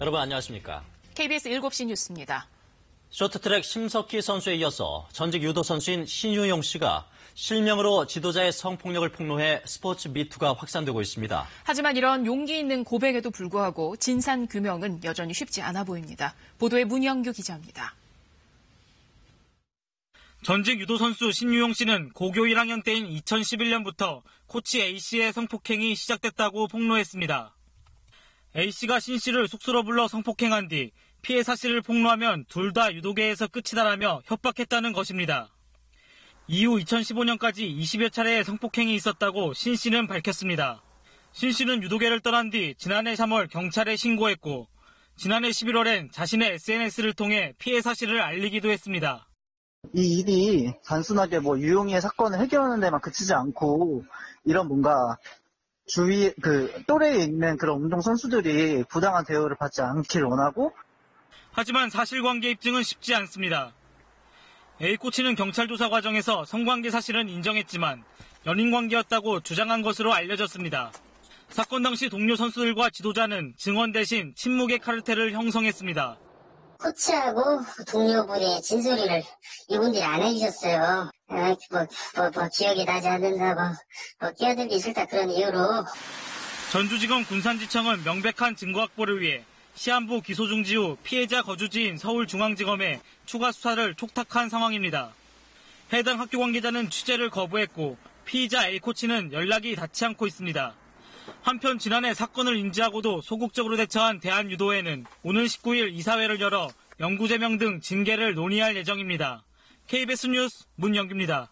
여러분 안녕하십니까? KBS 7시 뉴스입니다. 쇼트트랙 심석희 선수에 이어서 전직 유도 선수인 신유용 씨가 실명으로 지도자의 성폭력을 폭로해 스포츠 미투가 확산되고 있습니다. 하지만 이런 용기 있는 고백에도 불구하고 진상규명은 여전히 쉽지 않아 보입니다. 보도에 문영규 기자입니다. 전직 유도 선수 신유용 씨는 고교 1학년 때인 2011년부터 코치 A씨의 성폭행이 시작됐다고 폭로했습니다. A씨가 신 씨를 숙소로 불러 성폭행한 뒤 피해 사실을 폭로하면 둘 다 유도계에서 끝이다라며 협박했다는 것입니다. 이후 2015년까지 20여 차례의 성폭행이 있었다고 신 씨는 밝혔습니다. 신 씨는 유도계를 떠난 뒤 지난해 3월 경찰에 신고했고 지난해 11월엔 자신의 SNS를 통해 피해 사실을 알리기도 했습니다. 이 일이 단순하게 유용이의 사건을 해결하는 데만 그치지 않고 이런 뭔가 주위 또래에 있는 그런 운동 선수들이 부당한 대우를 받지 않기를 원하고 하지만 사실관계 입증은 쉽지 않습니다. A 코치는 경찰 조사 과정에서 성관계 사실은 인정했지만 연인관계였다고 주장한 것으로 알려졌습니다. 사건 당시 동료 선수들과 지도자는 증언 대신 침묵의 카르텔을 형성했습니다. 코치하고 동료분이 진술을 이분들이 안 해주셨어요. 기억이 나지 않는다, 끼어들기 싫다 그런 이유로. 전주지검 군산지청은 명백한 증거 확보를 위해 시한부 기소 중지 후 피해자 거주지인 서울중앙지검에 추가 수사를 촉탁한 상황입니다. 해당 학교 관계자는 취재를 거부했고 피의자 A코치는 연락이 닿지 않고 있습니다. 한편 지난해 사건을 인지하고도 소극적으로 대처한 대한유도회는 오는 19일 이사회를 열어 영구제명 등 징계를 논의할 예정입니다. KBS 뉴스 문영규입니다.